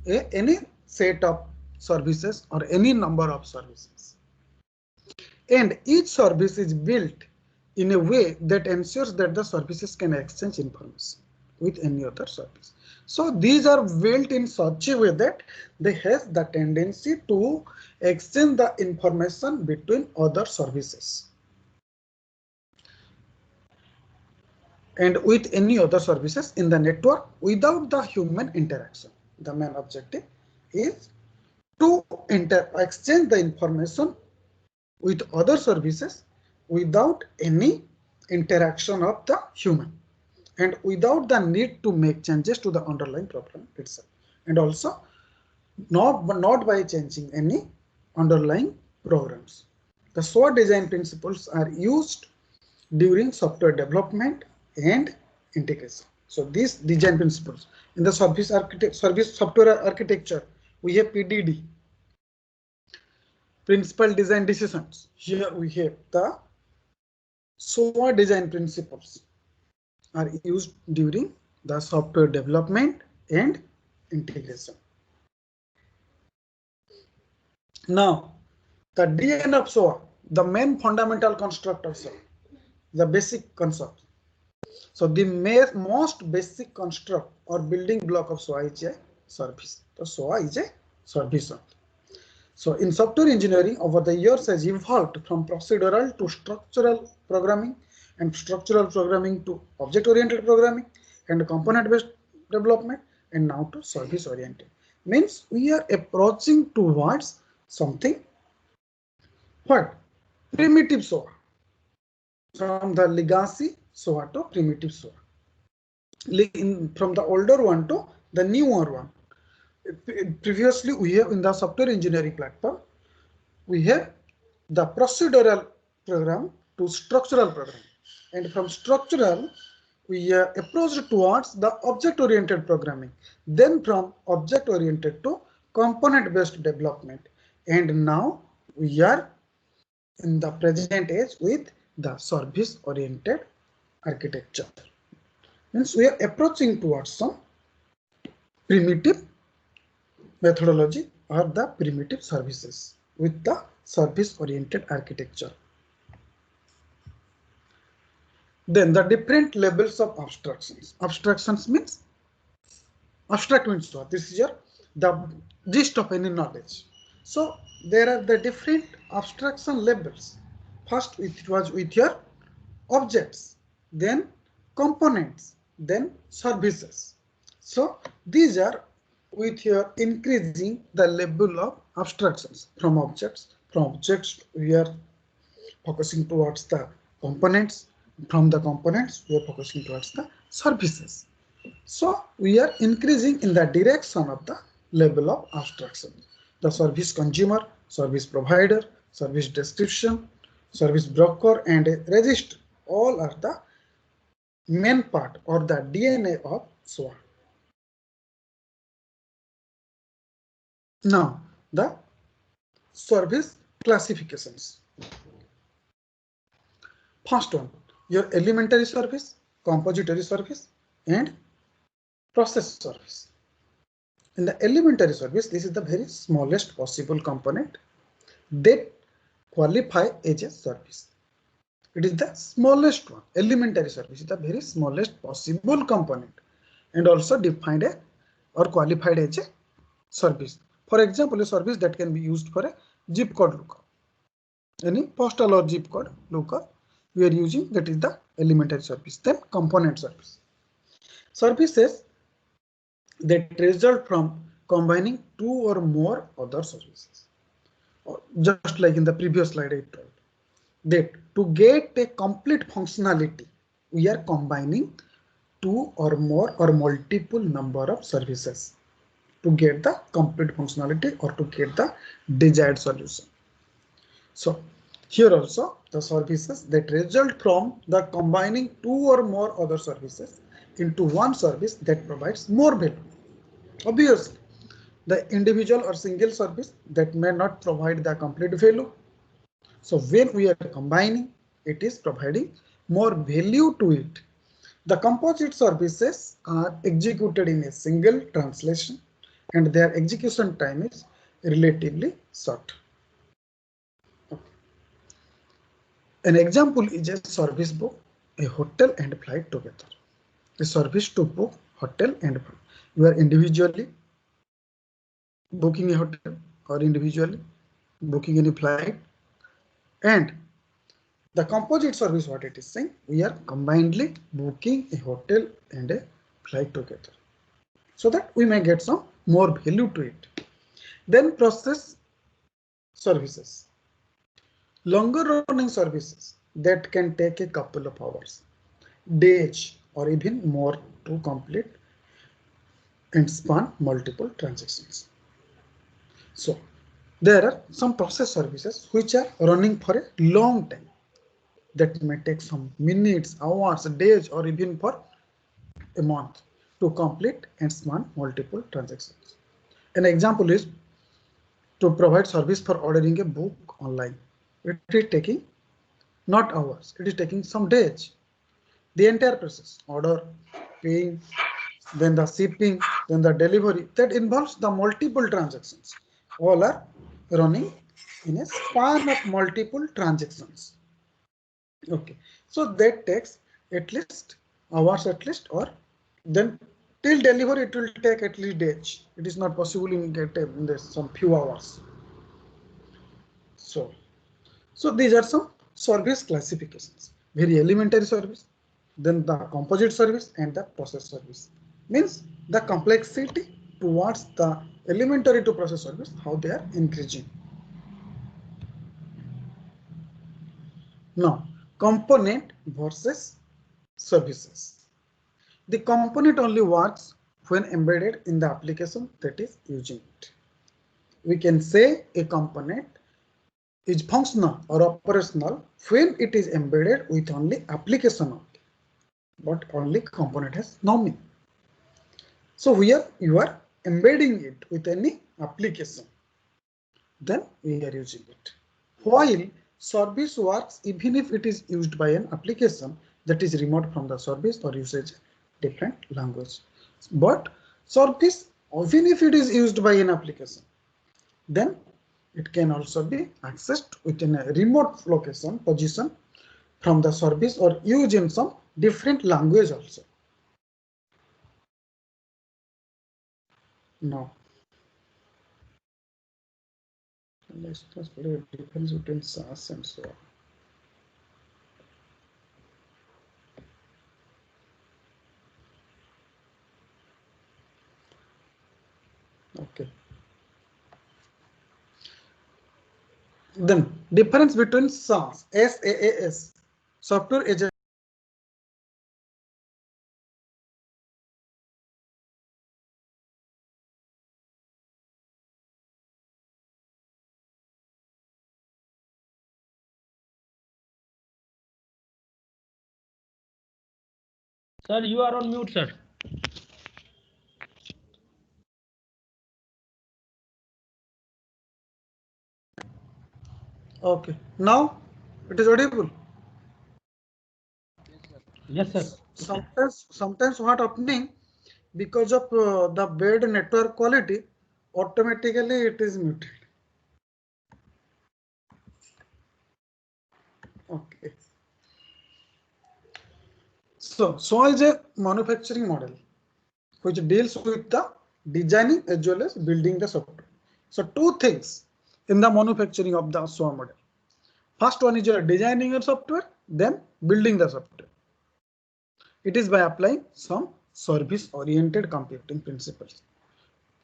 any set of services or any number of services. And each service is built in a way that ensures that the services can exchange information with any other service. So these are built in such a way that they have the tendency to exchange the information between other services and with any other services in the network without the human interaction. The main objective is to exchange the information with other services without any interaction of the human and without the need to make changes to the underlying program itself, and also not by changing any underlying programs. The SOA design principles are used during software development and integration. So these design principles in the service software architecture, we have PDD, principal design decisions. Here we have the SOA design principles are used during the software development and integration. Now, the DNA of SOA, the main fundamental construct of SOA, the basic concept. So the most basic construct or building block of SOA is a service. So SOA is a service. So in software engineering, over the years has evolved from procedural to structural programming, and structural programming to object-oriented programming, and component-based development, and now to service-oriented. Means we are approaching towards something what? Primitive SOA. From the legacy SOA to primitive SOA. From the older one to the newer one. Previously, we have in the software engineering platform, we have the procedural program to structural program, and from structural we approached towards the object-oriented programming, then from object-oriented to component-based development, and now we are in the present age with the service-oriented architecture. Means we are approaching towards some primitive methodology or the primitive services with the service-oriented architecture. Then the different levels of abstractions. Abstractions means abstract means what? This is the gist of any knowledge. So there are the different abstraction levels. First it was with your objects, then components, then services. So these are with your increasing the level of abstractions from objects. From objects we are focusing towards the components. From the components we are focusing towards the services. So we are increasing in the direction of the level of abstraction. The service consumer, service provider, service description, service broker, and a register, all are the main part or the DNA of SOA. Now the service classifications. First one, your elementary service, compository service, and process service. In the elementary service, this is the very smallest possible component that qualify as a service. It is the smallest one. Elementary service is the very smallest possible component and also defined or qualified as a service. For example, a service that can be used for a zip code lookup. Any postal or zip code lookup we are using, that is the elementary service. Then component service. Services that result from combining two or more other services. Just like in the previous slide I told, that to get a complete functionality, we are combining two or more or multiple number of services to get the complete functionality or to get the desired solution. So here also the services that result from the combining two or more other services into one service that provides more value. Obviously, the individual or single service that may not provide the complete value. So when we are combining, it is providing more value to it. The composite services are executed in a single translation and their execution time is relatively short. An example is a service book, a hotel and flight together. A service to book hotel and flight. You are individually booking a hotel or individually booking any flight, and the composite service, what it is saying, we are combinedly booking a hotel and a flight together so that we may get some more value to it. Then process services, longer running services that can take a couple of hours, days, or even more to complete and span multiple transactions. So there are some process services which are running for a long time, that may take some minutes, hours, days, or even for a month to complete and span multiple transactions. An example is to provide service for ordering a book online. It is taking not hours, it is taking some days. The entire process, order, paying, then the shipping, then the delivery, that involves the multiple transactions. All are running in a span of multiple transactions. Okay, so that takes at least hours at least, or then till delivery it will take at least days. It is not possible in get in this some few hours. So these are some service classifications. Very elementary service, then the composite service and the process service. Means the complexity towards the elementary to process service, how they are increasing. Now, component versus services. The component only works when embedded in the application that is using it. We can say a component is functional or operational when it is embedded with only application only, but only component has no meaning. So here you are embedding it with any application, then we are using it. While service works even if it is used by an application that is remote from the service or usage different language. But service, even if it is used by an application, then it can also be accessed within a remote location position from the service or used in some different language also. Now, let's just put a difference between SaaS and so on. Okay. Then difference between SaaS, SaaS, software as a Sir, you are on mute, sir. okay. Now it is audible. Yes, sir. Sometimes what happening because of the bad network quality, automatically it is muted. Okay. So is a manufacturing model which deals with the designing as well as building the software. So two things in the manufacturing of the SOA model. First one is your designing your software, then building the software. It is by applying some service-oriented computing principles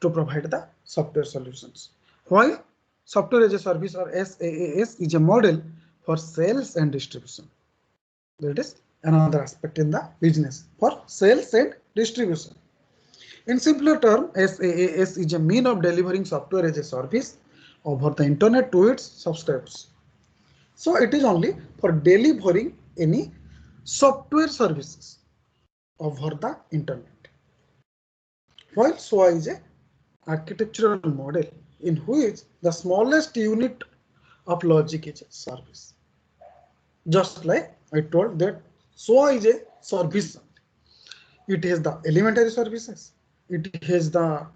to provide the software solutions. While software as a service or SaaS is a model for sales and distribution. That is another aspect in the business for sales and distribution. In simpler terms, SaaS is a mean of delivering software as a service over the internet to its subscribers. So it is only for delivering any software services over the internet. While SOA is a architectural model in which the smallest unit of logic is a service. Just like I told that SOA is a service. It has the elementary services, it has the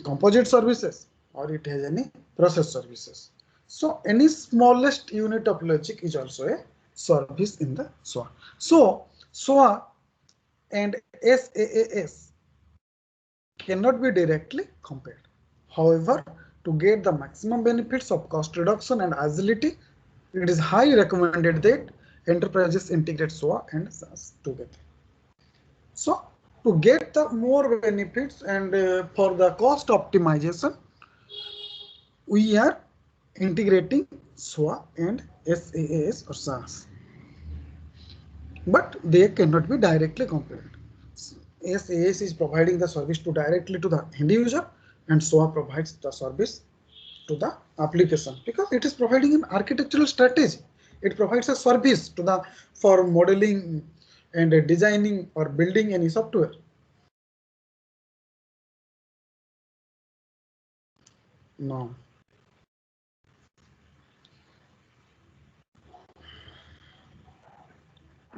composite services, or it has any process services. So any smallest unit of logic is also a service in the SOA. So SOA and SaaS cannot be directly compared. However, to get the maximum benefits of cost reduction and agility, it is highly recommended that enterprises integrate SOA and SaaS together. So to get the more benefits and for the cost optimization, we are integrating SOA and SaaS or SaaS, but they cannot be directly compared. SaaS is providing the service directly to the end user, and SOA provides the service to the application because it is providing an architectural strategy. It provides a service to the for modeling and designing or building any software. No.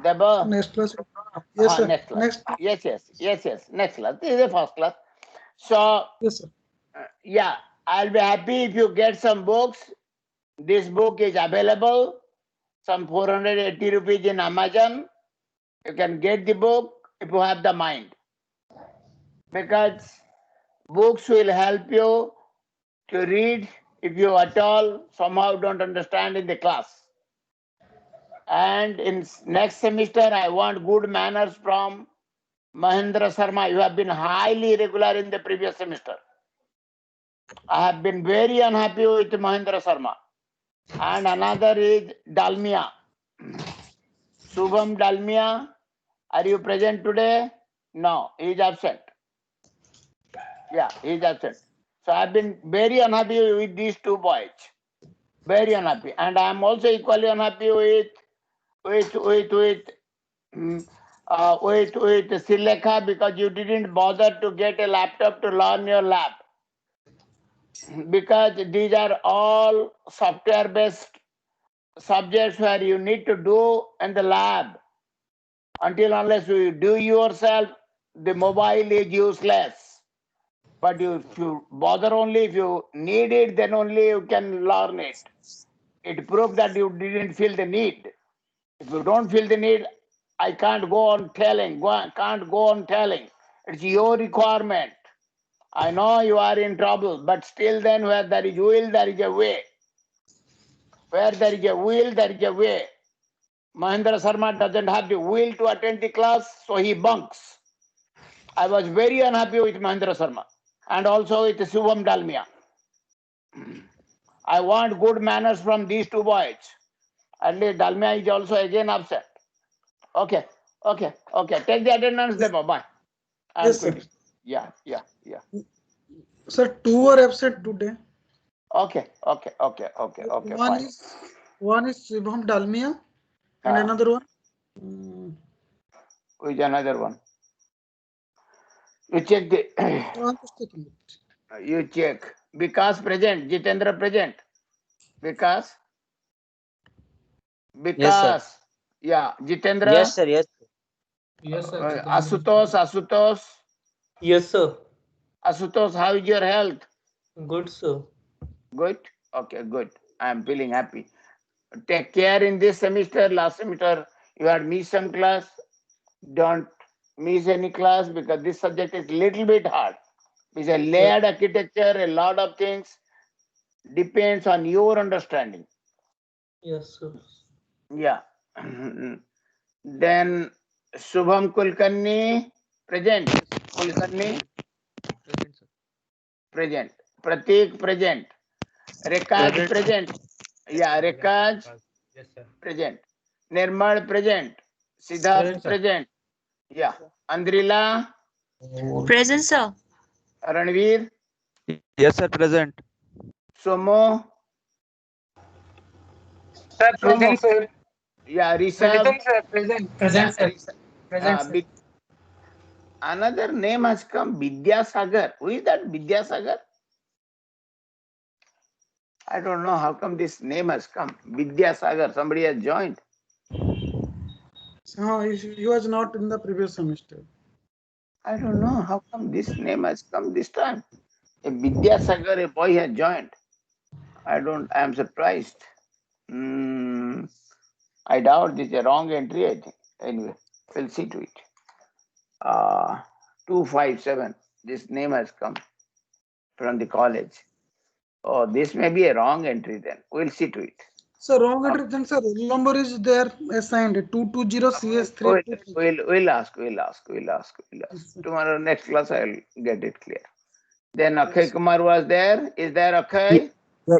Deba? Next class. Yes, sir. Next class. Next. Yes. Next class. This is the first class. So, Yes, sir. yeah, I'll be happy if you get some books. This book is available, some 480 rupees in Amazon. You can get the book if you have the mind. Because books will help you to read if you at all somehow don't understand in the class. And in next semester, I want good manners from Mahendra Sharma. You have been highly regular in the previous semester. I have been very unhappy with Mahendra Sharma. And another is Dalmia. Shubham Dalmia, are you present today? No, he is absent. Yeah, he is absent. So I have been very unhappy with these two boys. Very unhappy. And I am also equally unhappy with Silekha, because you didn't bother to get a laptop to learn your lab. Because these are all software based subjects where you need to do in the lab. Until unless you do yourself, the mobile is useless. But if you bother only, if you need it, then only you can learn it. It proves that you didn't feel the need. If you don't feel the need, I can't go on telling. Can't go on telling. It's your requirement. I know you are in trouble, but still then where there is will, there is a way. Where there is a will, there is a way. Mahendra Sharma doesn't have the will to attend the class, so he bunks. I was very unhappy with Mahendra Sharma and also with Shubham Dalmia. I want good manners from these two boys. At least Dalmia is also again upset. Okay. Take the attendance demo. Bye. Yes, sir. Yeah. Sir, two are absent today. Okay. One is Shubham Dalmia and another one. Which another one? You check the. I'm just checking it. You check. Vikas present. Jitendra present. Vikas. Yes, sir. Yeah. Jitendra. Yes, sir. Yes. Yes, sir. Asutosh. Yes, sir. Asutosh, how is your health? Good, sir. Good? Okay, good. I am feeling happy. Take care in this semester. Last semester, you had missed some class. Don't miss any class because this subject is little bit hard. It's a layered architecture, a lot of things. Depends on your understanding. Yes, sir. Yeah. Then Shubham Kulkarni, present. Kulkarni, present. Pratik, present. Rekaj, present. Yeah, Rekaj, Yes, sir. present. Nirmal, present. Siddharth, Present, sir. present. Yeah. Andrila, Present, sir. Ranveer, Yes, sir, present. Somo, Sir, Somo. present, sir. Yeah, Rishabh. Present, sir. Present. Present, sir. Present, sir. Another name has come, Vidyasagar. Who is that Vidyasagar? I don't know how come this name has come. Vidyasagar, somebody has joined. No, he was not in the previous semester. I don't know how come this name has come this time. A Vidyasagar, a boy has joined. I am surprised. I doubt this is a wrong entry, I think. Anyway, we'll see to it. 257, this name has come from the college. Oh, this may be a wrong entry then. We'll see to it. So wrong address, sir. Roll number is there assigned 220 CS3. We'll ask. Tomorrow, next class, I'll get it clear. Then Akshay Kumar was there. Is there Akshay?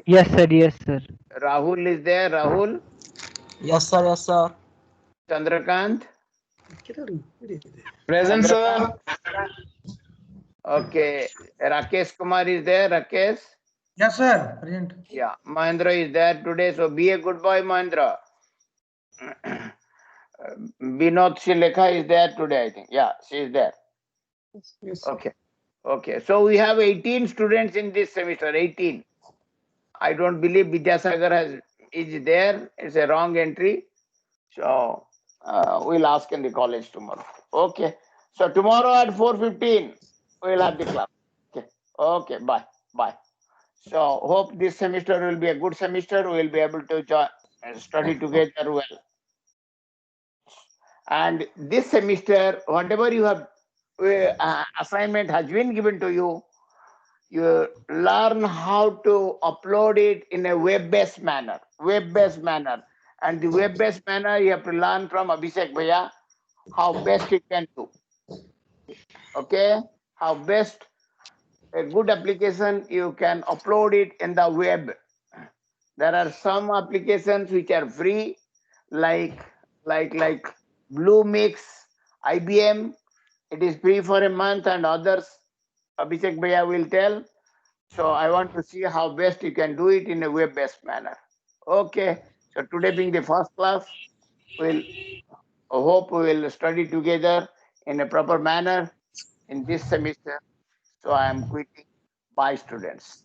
Yes, sir. Yes, sir. Rahul is there. Rahul. Yes, sir. Yes, sir. Chandrakant. Present, sir. Okay. Rakesh Kumar is there. Rakesh. Yes, sir. Present. Yeah. Mahendra is there today. So be a good boy, Mahendra. Vinod Shilekha is there today, I think. Yeah, she is there. Yes. Okay. So we have 18 students in this semester. 18. I don't believe Vidyasagar is there. It's a wrong entry. So we'll ask in the college tomorrow. Okay. So tomorrow at 4:15 we'll have the class. Okay. Bye. So hope this semester will be a good semester. We will be able to study together well. And this semester, whatever you have assignment has been given to you, you learn how to upload it in a web-based manner. Web-based manner. And the web-based manner you have to learn from Abhishek Bhaiya how best you can do. Okay? How best a good application you can upload it in the web. There are some applications which are free, like Bluemix, IBM. It is free for a month, and others Abhishek Bhaiya will tell. So I want to see how best you can do it in a web-based manner. Okay. So today being the first class, we'll hope we will study together in a proper manner in this semester. So I am quitting. Bye, students.